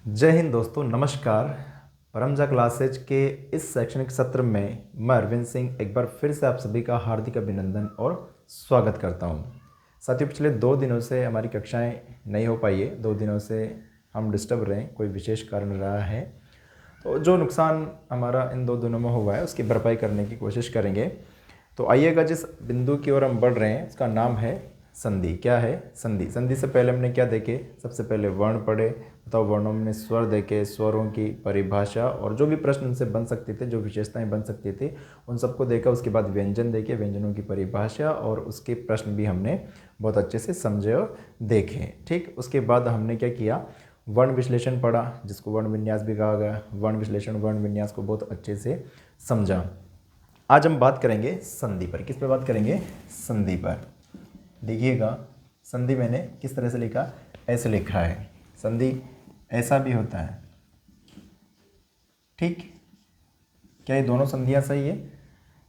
जय हिंद दोस्तों, नमस्कार। परमजा क्लासेज के इस शैक्षणिक सत्र में मैं अरविंद सिंह एक बार फिर से आप सभी का हार्दिक अभिनंदन और स्वागत करता हूं। साथियों, पिछले 2 दिनों से हमारी कक्षाएं नहीं हो पाई है। 2 दिनों से हम डिस्टर्ब रहे, कोई विशेष कारण रहा है, तो जो नुकसान हमारा इन 2 दिनों में हुआ है उसकी भरपाई करने की कोशिश करेंगे। तो आइएगा, जिस बिंदु की ओर हम बढ़ रहे हैं उसका नाम है संधि। क्या है? संधि। संधि से पहले हमने क्या देखे? सबसे पहले वर्ण पढ़े। बताओ, वर्णों में स्वर देखे, स्वरों की परिभाषा और जो भी प्रश्न उनसे बन सकते थे, जो विशेषताएं बन सकती थी, उन सबको देखा। उसके बाद व्यंजन देखे, व्यंजनों की परिभाषा और उसके प्रश्न भी हमने बहुत अच्छे से समझे और देखे। ठीक, उसके बाद हमने क्या किया? वर्ण विश्लेषण पढ़ा, जिसको वर्ण विन्यास भी कहा गया। वर्ण विश्लेषण, वर्ण विन्यास को बहुत अच्छे से समझा। आज हम बात करेंगे संधि पर। किस पे बात करेंगे? संधि पर। देखिएगा, संधि मैंने किस तरह से लिखा, ऐसे लिखा है। संधि ऐसा भी होता है। ठीक, क्या ये दोनों संधियाँ सही है?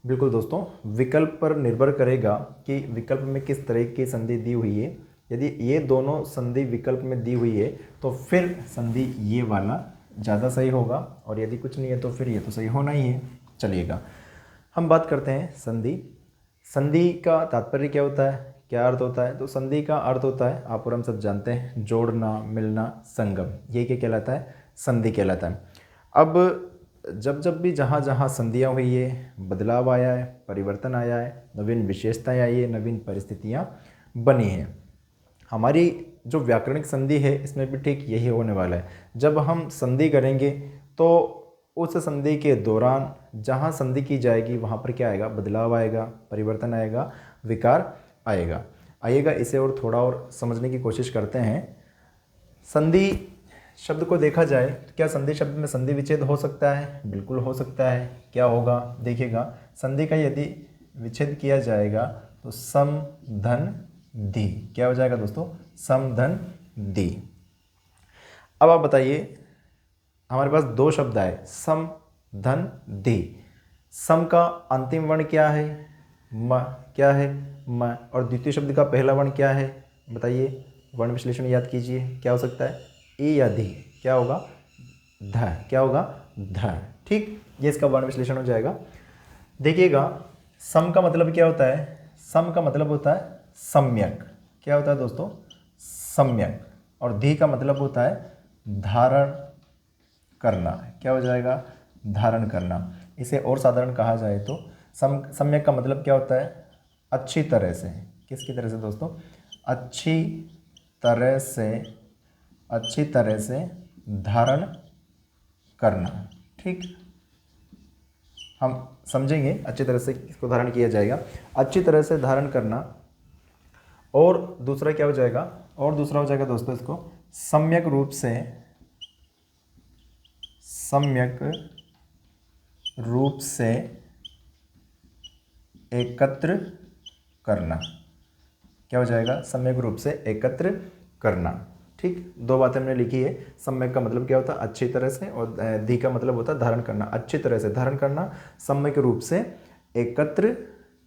बिल्कुल दोस्तों, विकल्प पर निर्भर करेगा कि विकल्प में किस तरह की संधि दी हुई है। यदि ये दोनों संधि विकल्प में दी हुई है तो फिर संधि ये वाला ज़्यादा सही होगा, और यदि कुछ नहीं है तो फिर ये तो सही होना ही है। चलिएगा, हम बात करते हैं संधि। संधि का तात्पर्य क्या होता है, क्या अर्थ होता है? तो संधि का अर्थ होता है, आप और हम सब जानते हैं, जोड़ना, मिलना, संगम। ये क्या कहलाता है? संधि कहलाता है। अब जब भी जहाँ जहाँ संधियाँ हुई है, बदलाव आया है, परिवर्तन आया है, नवीन विशेषताएं आई है, नवीन परिस्थितियाँ बनी हैं। हमारी जो व्याकरणिक संधि है इसमें भी ठीक यही होने वाला है। जब हम संधि करेंगे तो उस संधि के दौरान जहाँ संधि की जाएगी वहाँ पर क्या आएगा? बदलाव आएगा, परिवर्तन आएगा, विकार आएगा। आइएगा, इसे और थोड़ा और समझने की कोशिश करते हैं। संधि शब्द को देखा जाए तो क्या संधि शब्द में संधि विच्छेद हो सकता है? बिल्कुल हो सकता है। क्या होगा? देखिएगा, संधि का यदि विच्छेद किया जाएगा तो सम धन धी। क्या हो जाएगा दोस्तों? सम धन धी। अब आप बताइए, हमारे पास 2 शब्द आए, सम धन धी। सम का अंतिम वर्ण क्या है? म। क्या है? म। और द्वितीय शब्द का पहला वर्ण क्या है? बताइए, वर्ण विश्लेषण याद कीजिए, क्या हो सकता है? ई या धी? क्या होगा? ध। क्या होगा? ध। ठीक, ये इसका वर्ण विश्लेषण हो जाएगा। देखिएगा, सम का मतलब क्या होता है? सम का मतलब होता है सम्यक। क्या होता है दोस्तों? सम्यक। और धी का मतलब होता है धारण करना। क्या हो जाएगा? धारण करना। इसे और साधारण कहा जाए तो सम्यक का मतलब क्या होता है? अच्छी तरह से। किसकी तरह से दोस्तों? अच्छी तरह से, अच्छी तरह से धारण करना। ठीक, हम समझेंगे अच्छी तरह से इसको धारण किया जाएगा। अच्छी तरह से धारण करना। और दूसरा क्या हो जाएगा? और दूसरा हो जाएगा दोस्तों इसको सम्यक रूप से, सम्यक रूप से एकत्र करना। क्या हो जाएगा? सम्यक रूप से एकत्र करना। ठीक, 2 बातें हमने लिखी है। सम्यक का मतलब क्या होता है? अच्छी तरह से, और धी का मतलब होता है धारण करना। अच्छी तरह से धारण करना, सम्यक रूप से एकत्र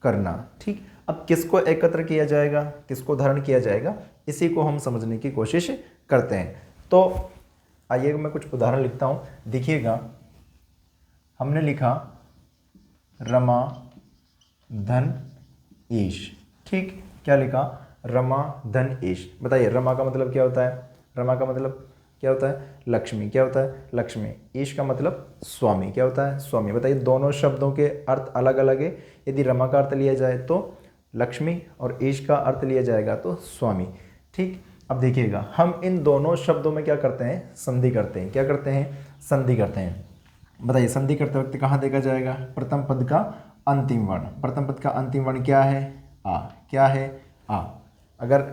करना। ठीक, अब किसको एकत्र किया जाएगा, किसको धारण किया जाएगा, इसी को हम समझने की कोशिश करते हैं। तो आइए मैं कुछ उदाहरण लिखता हूँ। देखिएगा, हमने लिखा रमा धन ईश। ठीक, क्या लिखा? रमा धन ईश। बताइए, रमा का मतलब क्या होता है? रमा का मतलब क्या होता है? लक्ष्मी। क्या होता है? लक्ष्मी। ईश का मतलब स्वामी। क्या होता है? स्वामी। बताइए, दोनों शब्दों के अर्थ अलग अलग है। यदि रमा का अर्थ लिया जाए तो लक्ष्मी, और ईश का अर्थ लिया जाएगा तो स्वामी। ठीक, अब देखिएगा, हम इन दोनों शब्दों में क्या करते हैं? संधि करते हैं। क्या करते हैं? संधि करते हैं। बताइए, संधि करते वक्त कहाँ देखा जाएगा? प्रथम पद का अंतिम वर्ण। प्रथम पद का अंतिम वर्ण क्या है? आ। क्या है? आ। अगर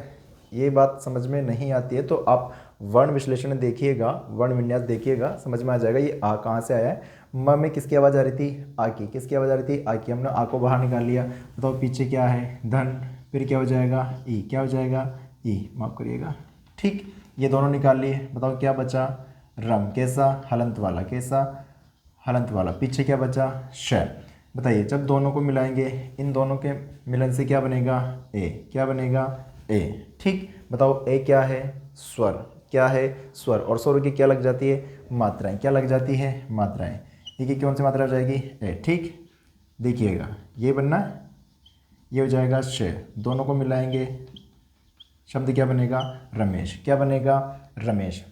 ये बात समझ में नहीं आती है तो आप वर्ण विश्लेषण देखिएगा, वर्ण विन्यास देखिएगा, समझ में आ जाएगा ये आ कहाँ से आया है। म में किसकी आवाज़ आ रही थी? आ की। किसकी आवाज़ आ रही थी? आ की। हमने आ को बाहर निकाल लिया। बताओ, पीछे क्या है? धन। फिर क्या हो जाएगा? ई। क्या हो जाएगा? ई, माफ़ करिएगा। ठीक, ये दोनों निकाल लिए। बताओ क्या बचा? रम। कैसा? हलंत वाला। कैसा? हलंत वाला। पीछे क्या बचा? श। बताइए, जब दोनों को मिलाएंगे, इन दोनों के मिलन से क्या बनेगा? ए। क्या बनेगा? ए। ठीक, बताओ, ए क्या है? स्वर। क्या है, स्वर, और स्वर की क्या लग जाती है, मात्राएं, क्या लग जाती है, मात्राएं। देखिए कौन सी मात्रा हो जाएगी, ए। ठीक, देखिएगा ये बनना, ये हो जाएगा श, दोनों को मिलाएंगे, शब्द क्या बनेगा, रमेश, क्या बनेगा, रमेश।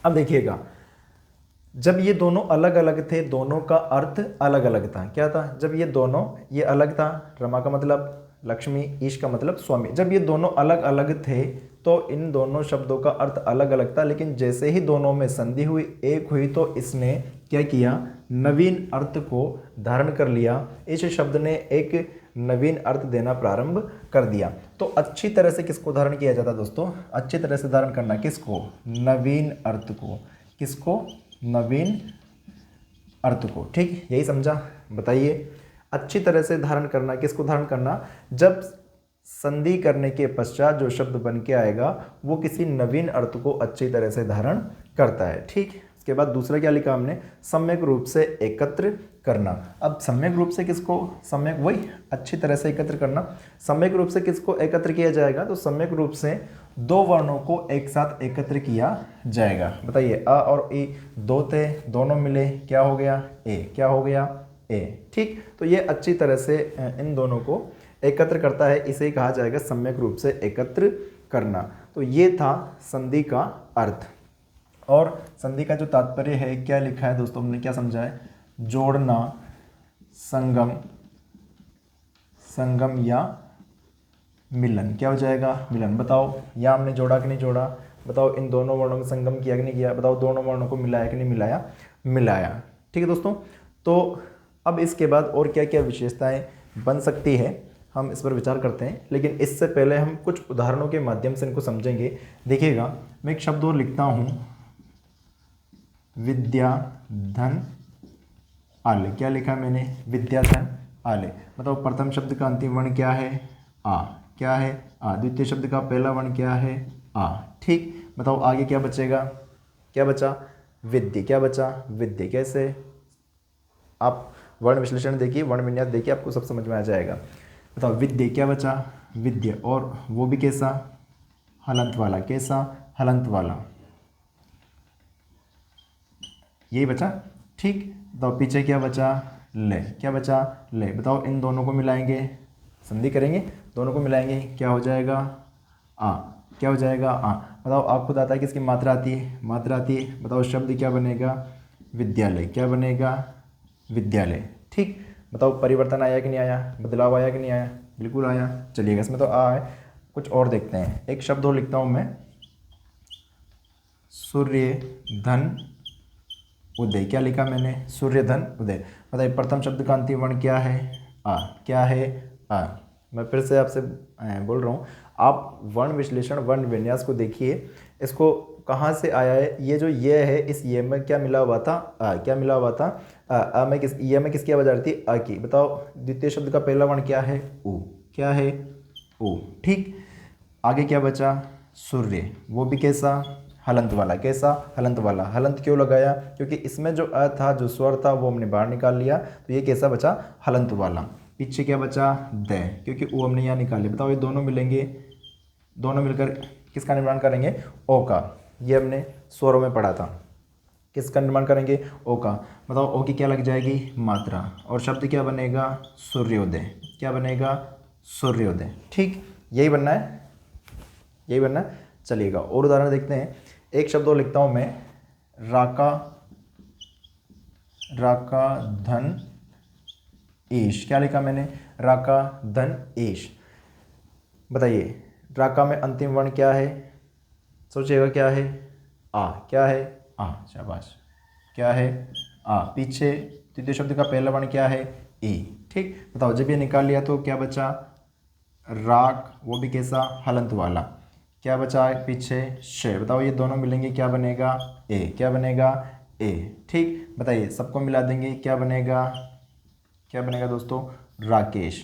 अब देखिएगा जब ये दोनों अलग अलग थे, दोनों का अर्थ अलग अलग था, क्या था, जब ये दोनों, ये अलग था, रमा का मतलब लक्ष्मी, ईश का मतलब स्वामी, जब ये दोनों अलग अलग थे तो इन दोनों शब्दों का अर्थ अलग अलग था, लेकिन जैसे ही दोनों में संधि हुई, एक हुई, तो इसने क्या किया, नवीन अर्थ को धारण कर लिया, इस शब्द ने एक नवीन अर्थ देना प्रारंभ कर दिया। तो अच्छी तरह से किसको धारण किया जाता दोस्तों, अच्छी तरह से धारण करना किसको, नवीन अर्थ को, किसको, नवीन अर्थ को। ठीक, यही समझा, बताइए अच्छी तरह से धारण करना, किसको धारण करना, जब संधि करने के पश्चात जो शब्द बन के आएगा वो किसी नवीन अर्थ को अच्छी तरह से धारण करता है। ठीक, इसके बाद दूसरा क्या लिखा हमने, सम्यक रूप से एकत्र करना। अब सम्यक रूप से किसको, सम्यक, वही अच्छी तरह से एकत्र करना। सम्यक रूप से किसको एकत्र किया जाएगा, तो सम्यक रूप से दो वर्णों को एक साथ एकत्र किया जाएगा। बताइए, अ और ई दो थे, दोनों मिले, क्या हो गया, ए, क्या हो गया, ए। ठीक, तो ये अच्छी तरह से इन दोनों को एकत्र करता है, इसे कहा जाएगा सम्यक रूप से एकत्र करना। तो ये था संधि का अर्थ, और संधि का जो तात्पर्य है, क्या लिखा है दोस्तों, हमने क्या समझा है, जोड़ना, संगम, संगम या मिलन, क्या हो जाएगा, मिलन। बताओ या हमने जोड़ा कि नहीं जोड़ा, बताओ इन दोनों वर्णों में संगम किया कि नहीं किया, बताओ दोनों वर्णों को मिलाया कि नहीं मिलाया, मिलाया। ठीक है दोस्तों, तो अब इसके बाद और क्या क्या विशेषताएं बन सकती है, हम इस पर विचार करते हैं, लेकिन इससे पहले हम कुछ उदाहरणों के माध्यम से इनको समझेंगे। देखिएगा मैं एक शब्द और लिखता हूँ, विद्या धन आले, क्या लिखा मैंने, विद्या धन आले। बताओ प्रथम शब्द का अंतिम वर्ण क्या है, आ, क्या है, आ। द्वितीय शब्द का पहला वर्ण क्या है, आ। ठीक, बताओ आगे क्या बचेगा, क्या बचा, विद्य, क्या बचा, विद्य। कैसे, आप वर्ण विश्लेषण देखिए, वर्ण विन्यास देखिए, आपको सब समझ में आ जाएगा। बताओ विद्य, क्या बचा, विद्य, और वो भी कैसा, हलंत वाला, कैसा, हलंत वाला, यही बचा। ठीक, बताओ पीछे क्या बचा, ले, क्या बचा, ले। बताओ इन दोनों को मिलाएंगे, संधि करेंगे, दोनों को मिलाएंगे, क्या हो जाएगा, आ, क्या हो जाएगा, आ। बताओ आप खुद आता है, किसकी मात्रा आती है, मात्रा आती है। बताओ शब्द क्या बनेगा, विद्यालय, क्या बनेगा, विद्यालय। ठीक, बताओ परिवर्तन आया कि नहीं आया, बदलाव आया कि नहीं आया, बिल्कुल आया। चलिएगा इसमें तो आ है, कुछ और देखते हैं। एक शब्द और लिखता हूँ मैं, सूर्य धन उदय, क्या लिखा मैंने, सूर्य धन उदय। बताइए प्रथम शब्द का अंतिम वर्ण क्या है, आ, क्या है, आ। मैं फिर से आपसे बोल रहा हूँ, आप वर्ण विश्लेषण, वर्ण विन्यास को देखिए, इसको कहाँ से आया है, ये जो ये है, इस ये में क्या मिला हुआ था, आ, क्या मिला हुआ था, आ में किस, ये में किसकी आवाज आ रही थी, आ की। बताओ द्वितीय शब्द का पहला वर्ण क्या है, ऊ, क्या है, ऊ। ठीक, आगे क्या बचा, सूर्य, वो भी कैसा, हलंत वाला, कैसा, हलंत वाला। हलंत क्यों लगाया, क्योंकि इसमें जो अ था, जो स्वर था, वो हमने बाहर निकाल लिया, तो ये कैसा बचा, हलंत वाला। पीछे क्या बचा, द, क्योंकि ओ हमने यहाँ निकाल लिया। बताओ ये दोनों मिलेंगे, दोनों मिलकर किसका निर्माण करेंगे, ओ का। ये हमने स्वरों में पढ़ा था, किसका निर्माण करेंगे, ओ का। बताओ ओ की क्या लग जाएगी, मात्रा, और शब्द क्या बनेगा, सूर्योदय, क्या बनेगा, सूर्योदय। ठीक, यही बनना है, यही बनना है। चलिएगा और उदाहरण देखते हैं। एक शब्द और लिखता हूं मैं, राका, राका धन ईश, क्या लिखा मैंने, राका धन ईश। बताइए राका में अंतिम वर्ण क्या है, सोचिएगा क्या है, आ, क्या है, आ, शाबाश, क्या है, आ। पीछे तृतीय शब्द का पहला वर्ण क्या है, ई। ठीक, बताओ जब ये निकाल लिया तो क्या बचा, राक, वो भी कैसा, हलंत वाला। क्या बचा है पीछे, श। बताओ ये दोनों मिलेंगे, क्या बनेगा, ए, क्या बनेगा, ए। ठीक, बताइए सबको मिला देंगे, क्या बनेगा, क्या बनेगा दोस्तों, राकेश,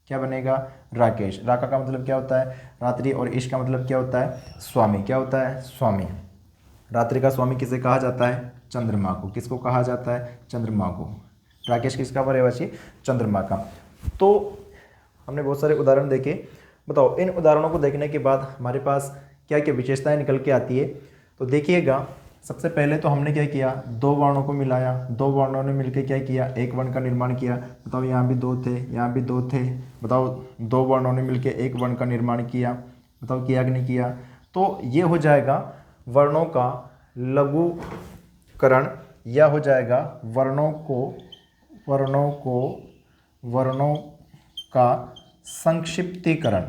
क्या बनेगा, राकेश। राका का मतलब क्या होता है, रात्रि, और ईश का मतलब क्या होता है, स्वामी, क्या होता है, स्वामी। रात्रि का स्वामी किसे कहा जाता है, चंद्रमा को। किसको कहा जाता है, चंद्रमा को। राकेश किसका पर्यायवाची, चंद्रमा का। तो हमने बहुत सारे उदाहरण देखे। बताओ इन उदाहरणों को देखने के बाद हमारे पास क्या क्या विशेषताएं निकल के आती है। तो देखिएगा, सबसे पहले तो हमने क्या किया, दो वर्णों को मिलाया, दो वर्णों ने मिलकर क्या किया, एक वर्ण का निर्माण किया। बताओ यहाँ भी दो थे, यहाँ भी दो थे, बताओ दो वर्णों ने मिलकर एक वर्ण का निर्माण किया। बताओ किया कि नहीं किया। तो ये हो जाएगा वर्णों का लघुकरण, या हो जाएगा वर्णों का संक्षिप्तीकरण।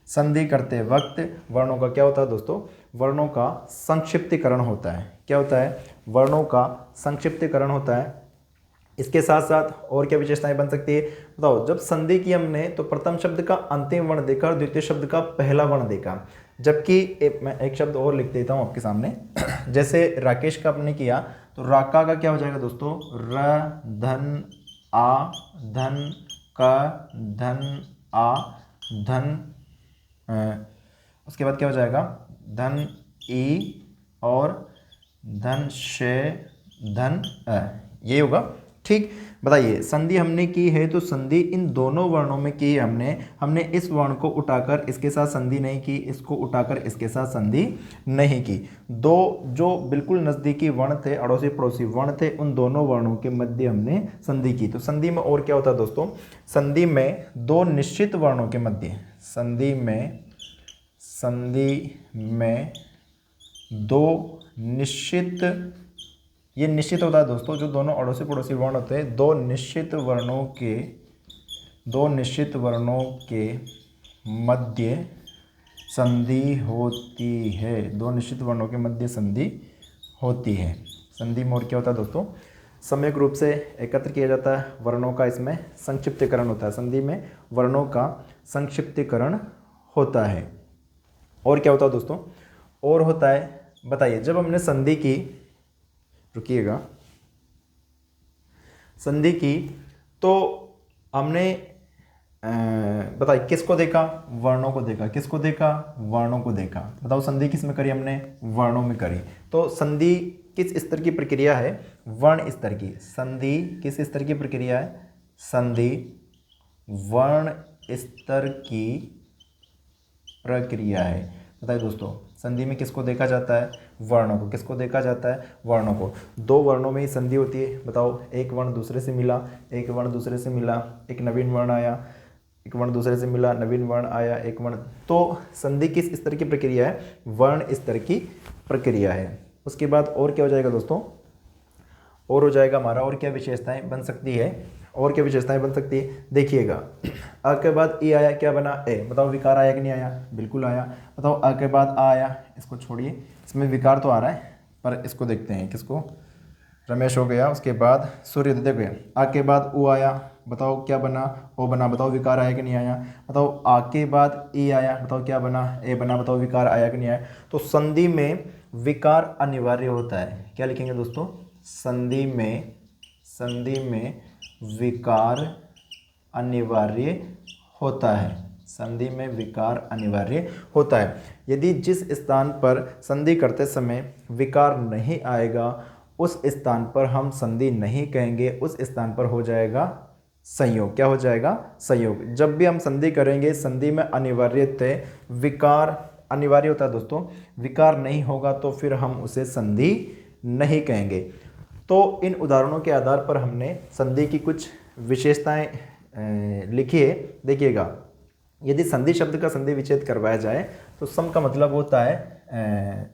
संधि करते वक्त वर्णों का क्या होता है दोस्तों, वर्णों का संक्षिप्तीकरण होता है। क्या होता है, वर्णों का संक्षिप्तीकरण होता है। इसके साथ साथ और क्या विशेषताएं बन सकती है, बताओ। जब संधि की हमने तो प्रथम शब्द का अंतिम वर्ण देखा और द्वितीय शब्द का पहला वर्ण देखा, जबकि मैं एक शब्द और लिख देता हूं आपके सामने। जैसे राकेश का आपने किया तो राका का क्या हो जाएगा दोस्तों, र धन आ धन क धन आ धन, उसके बाद क्या हो जाएगा, धन ई और धन शे धन अ, ये होगा। ठीक, बताइए संधि हमने की है तो संधि इन दोनों वर्णों में की है हमने इस वर्ण को उठाकर इसके साथ संधि नहीं की, इसको उठाकर इसके साथ संधि नहीं की। दो जो बिल्कुल नज़दीकी वर्ण थे, अड़ोसी पड़ोसी वर्ण थे, उन दोनों वर्णों के मध्य हमने संधि की। तो संधि में और क्या होता है दोस्तों, संधि में दो निश्चित वर्णों के मध्य, संधि में दो निश्चित, ये निश्चित होता है दोस्तों, जो दोनों अड़ोसी पड़ोसी वर्ण होते हैं, दो निश्चित वर्णों के मध्य संधि होती है। दो निश्चित वर्णों के मध्य संधि होती है। संधि में और क्या होता है दोस्तों, सम्यक रूप से एकत्र किया जाता है वर्णों का, इसमें संक्षिप्तीकरण होता है। संधि में वर्णों का संक्षिप्तीकरण होता है। और क्या होता है दोस्तों, और होता है, बताइए जब हमने संधि की, रुकिएगा, संधि की तो हमने बताइए किसको देखा, वर्णों को देखा। किसको देखा, वर्णों को देखा। बताओ संधि किस में करी हमने, वर्णों में करी। तो संधि किस स्तर की प्रक्रिया है, वर्ण स्तर की। संधि किस स्तर की प्रक्रिया है, संधि वर्ण स्तर की प्रक्रिया है। बताइए दोस्तों, संधि में किसको देखा जाता है, वर्णों को। किसको देखा जाता है, वर्णों को। दो वर्णों में ही संधि होती है। बताओ, एक वर्ण दूसरे से मिला, एक वर्ण दूसरे से मिला, एक नवीन वर्ण आया, एक वर्ण दूसरे से मिला, नवीन वर्ण आया, एक वर्ण। तो संधि किस स्तर की प्रक्रिया है, वर्ण स्तर की प्रक्रिया है। उसके बाद और क्या हो जाएगा दोस्तों, और हो जाएगा हमारा, और क्या विशेषताएं बन सकती है, और क्या विशेषताएं बन सकती है। देखिएगा, अ के बाद ई आया, क्या बना, ए। बताओ विकार आया कि नहीं आया, बिल्कुल आया। बताओ अ के बाद आ आया, इसको छोड़िए, इसमें विकार तो आ रहा है, पर इसको देखते हैं, किसको, रमेश हो गया। उसके बाद सूर्य, देखिए आ के बाद ऊ आया, बताओ क्या बना, ओ बना। बताओ विकार आया कि नहीं आया। बताओ आ के बाद ई आया, बताओ क्या बना, ए बना। बताओ विकार आया कि नहीं आया। तो संधि में विकार अनिवार्य होता है। क्या लिखेंगे दोस्तों, संधि में विकार अनिवार्य होता है। संधि में विकार अनिवार्य होता है। यदि जिस स्थान पर संधि करते समय विकार नहीं आएगा, उस स्थान पर हम संधि नहीं कहेंगे, उस स्थान पर हो जाएगा संयोग। क्या हो जाएगा, संयोग। जब भी हम संधि करेंगे, संधि में अनिवार्यतः विकार अनिवार्य होता है दोस्तों। विकार नहीं होगा तो फिर हम उसे संधि नहीं कहेंगे। तो इन उदाहरणों के आधार पर हमने संधि की कुछ विशेषताएं लिखी है। देखिएगा, यदि संधि शब्द का संधि विच्छेद करवाया जाए तो सम का मतलब होता है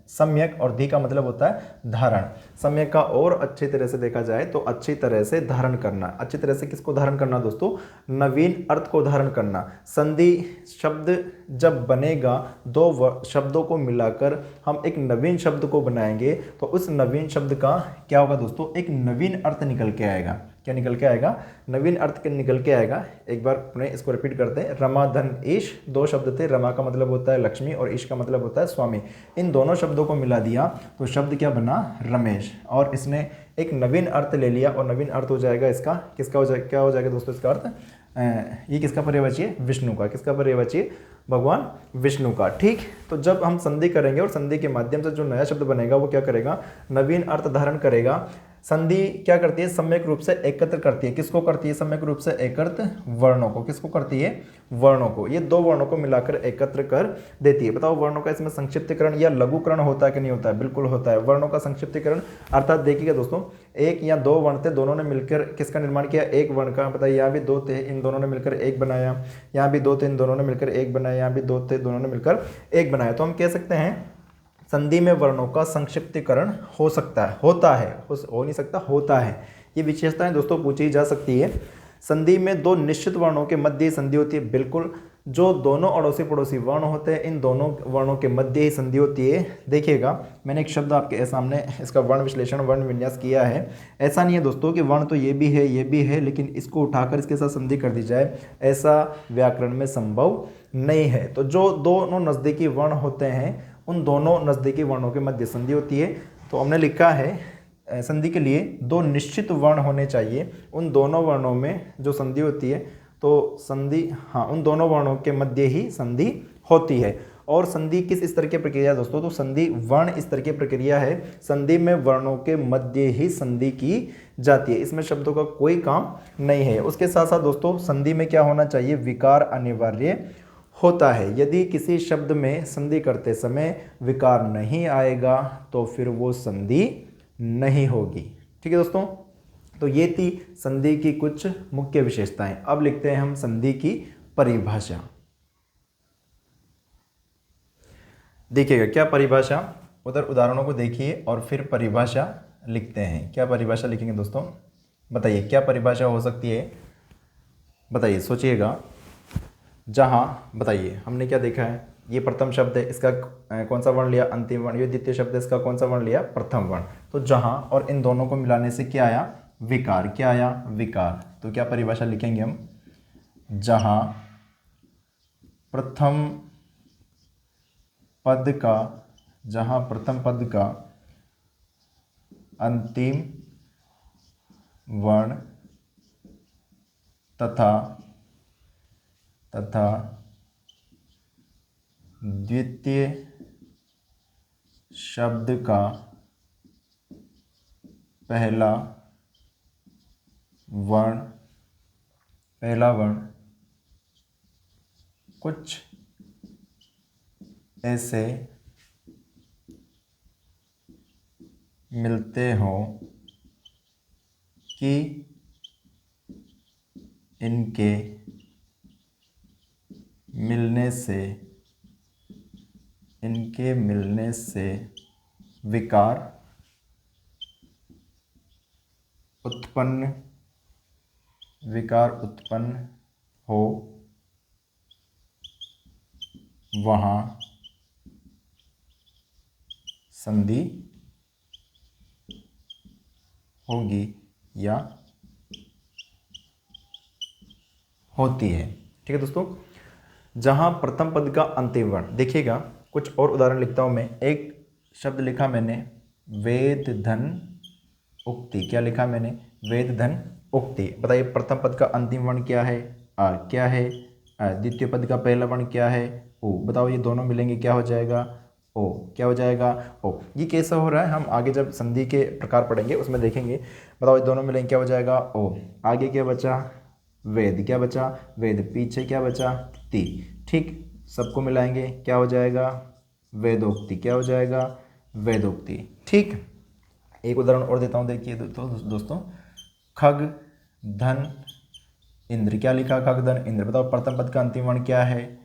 सम्यक और धी का मतलब होता है धारण। सम्यक का और अच्छी तरह से देखा जाए तो अच्छी तरह से धारण करना। अच्छी तरह से किसको धारण करना दोस्तों, नवीन अर्थ को धारण करना। संधि शब्द जब बनेगा, दो शब्दों को मिलाकर हम एक नवीन शब्द को बनाएंगे तो उस नवीन शब्द का क्या होगा दोस्तों, एक नवीन अर्थ निकल के आएगा। क्या निकल के आएगा, नवीन अर्थ निकल के आएगा। एक बार पुनः इसको रिपीट करते हैं। रमा धन ईश, दो शब्द थे। रमा का मतलब होता है लक्ष्मी और ईश का मतलब होता है स्वामी। इन दोनों शब्दों को मिला दिया तो शब्द क्या बना, रमेश। और इसने एक नवीन अर्थ ले लिया और नवीन अर्थ हो जाएगा इसका, किसका हो जाएगा, क्या हो जाएगा दोस्तों इसका अर्थ, ये किसका पर्यायवाची है, विष्णु का। किसका पर्यायवाची है, भगवान विष्णु का। ठीक, तो जब हम संधि करेंगे और संधि के माध्यम से जो नया शब्द बनेगा वो क्या करेगा, नवीन अर्थ धारण करेगा। संधि क्या करती है, सम्यक रूप से एकत्र करती है। किसको करती है सम्यक रूप से एकत्र? वर्णों को। किसको करती है? वर्णों को। ये दो वर्णों को मिलाकर एकत्र कर देती है। बताओ वर्णों का इसमें संक्षिप्तीकरण या लघुकरण होता है कि नहीं होता है? बिल्कुल होता है। वर्णों का संक्षिप्तीकरण अर्थात देखिएगा दोस्तों, एक या दो वर्ण थे, दोनों ने मिलकर किसका निर्माण किया? एक वर्ण का। बताइए, यहाँ भी दो थे, इन दोनों ने मिलकर एक बनाया, यहाँ भी दो थे, इन दोनों ने मिलकर एक बनाया, यहाँ भी दो थे, दोनों ने मिलकर एक बनाया। तो हम कह सकते हैं संधि में वर्णों का संक्षिप्तीकरण हो सकता है, होता है, हो नहीं सकता, होता है। ये विशेषताएं दोस्तों पूछी जा सकती है। संधि में दो निश्चित वर्णों के मध्य ही संधि होती है। बिल्कुल, जो दोनों अड़ोसी पड़ोसी वर्ण होते हैं, इन दोनों वर्णों के मध्य ही संधि होती है। देखिएगा, मैंने एक शब्द आपके सामने इसका वर्ण विश्लेषण, वर्ण विन्यास किया है। ऐसा नहीं है दोस्तों कि वर्ण तो ये भी है, ये भी है, लेकिन इसको उठाकर इसके साथ संधि कर दी जाए, ऐसा व्याकरण में संभव नहीं है। तो जो दोनों नज़दीकी वर्ण होते हैं, उन दोनों नज़दीकी वर्णों के मध्य संधि होती है। तो हमने लिखा है संधि के लिए दो निश्चित वर्ण होने चाहिए, उन दोनों वर्णों में जो संधि होती है, तो संधि, हाँ, उन दोनों वर्णों के मध्य ही संधि होती है। और संधि किस स्तर की प्रक्रिया है दोस्तों? तो संधि वर्ण स्तर की प्रक्रिया है। संधि में वर्णों के मध्य ही संधि की जाती है, इसमें शब्दों का कोई काम नहीं है। उसके साथ साथ दोस्तों संधि में क्या होना चाहिए? विकार अनिवार्य होता है। यदि किसी शब्द में संधि करते समय विकार नहीं आएगा तो फिर वो संधि नहीं होगी। ठीक है दोस्तों, तो ये थी संधि की कुछ मुख्य विशेषताएं। अब लिखते हैं हम संधि की परिभाषा। देखिएगा क्या परिभाषा, उधर उदाहरणों को देखिए और फिर परिभाषा लिखते हैं। क्या परिभाषा लिखेंगे दोस्तों? बताइए क्या परिभाषा हो सकती है? बताइए, सोचिएगा। जहाँ, बताइए, हमने क्या देखा है? ये प्रथम शब्द है, इसका कौन सा वर्ण लिया? अंतिम वर्ण। ये द्वितीय शब्द है, इसका कौन सा वर्ण लिया? प्रथम वर्ण। तो जहाँ और इन दोनों को मिलाने से क्या आया? विकार। क्या आया? विकार। तो क्या परिभाषा लिखेंगे हम? जहाँ प्रथम पद का, जहाँ प्रथम पद का अंतिम वर्ण तथा द्वितीय शब्द का पहला वर्ण कुछ ऐसे मिलते हों कि इनके मिलने से विकार उत्पन्न हो, वहाँ संधि होगी या होती है। ठीक है दोस्तों, जहाँ प्रथम पद का अंतिम वर्ण, देखिएगा कुछ और उदाहरण लिखता हूँ मैं। एक शब्द लिखा मैंने, वेद धन उक्ति। क्या लिखा मैंने? वेद धन उक्ति। बताइए प्रथम पद का अंतिम वर्ण क्या है? आ। क्या है? आ। द्वितीय पद का पहला वर्ण क्या है? ओ। बताओ ये दोनों मिलेंगे क्या हो जाएगा? ओ। क्या हो जाएगा? ओ। ये कैसा हो रहा है हम आगे जब संधि के प्रकार पढ़ेंगे उसमें देखेंगे। बताओ ये दोनों मिलेंगे क्या हो जाएगा? ओ। आगे क्या बचा? वेद। क्या बचा? वेद। पीछे क्या बचा? ती। ठीक, सबको मिलाएंगे क्या हो जाएगा? वेदोक्ति। क्या हो जाएगा? वेदोक्ति। ठीक, एक उदाहरण और देता हूँ, देखिए दोस्तों। खग धन इंद्र। क्या लिखा? खग धन इंद्र। बताओ प्रथम पद का अंतिम वर्ण क्या है?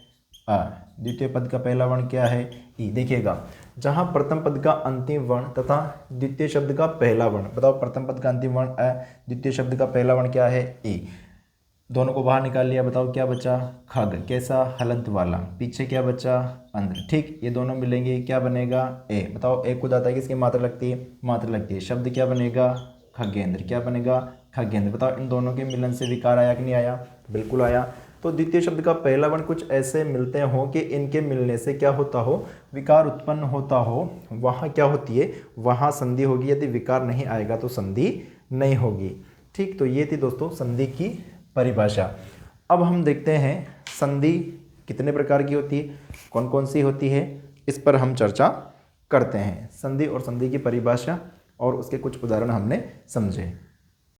आ। द्वितीय पद का पहला वर्ण क्या है? ई। देखिएगा, जहाँ प्रथम पद का अंतिम वर्ण तथा द्वितीय शब्द का पहला वर्ण, बताओ प्रथम पद का अंतिम वर्ण अ, द्वितीय शब्द का पहला वर्ण क्या है? ई। दोनों को बाहर निकाल लिया, बताओ क्या बचा? खग। कैसा? हलंत वाला। पीछे क्या बचा? अंध्र। ठीक, ये दोनों मिलेंगे क्या बनेगा? ए। बताओ एक को जाता है किसकी मात्रा लगती है? मात्रा लगती है। शब्द क्या बनेगा? खगेंद्र। क्या बनेगा? खगेंद्र। बताओ इन दोनों के मिलन से विकार आया कि नहीं आया? बिल्कुल आया। तो द्वितीय शब्द का पहला वर्ण कुछ ऐसे मिलते हो कि इनके मिलने से क्या होता हो? विकार उत्पन्न होता हो, वहाँ क्या होती है? वहाँ संधि होगी। यदि विकार नहीं आएगा तो संधि नहीं होगी। ठीक, तो ये थी दोस्तों संधि की परिभाषा। अब हम देखते हैं संधि कितने प्रकार की होती है, कौन कौन सी होती है, इस पर हम चर्चा करते हैं। संधि और संधि की परिभाषा और उसके कुछ उदाहरण हमने समझे।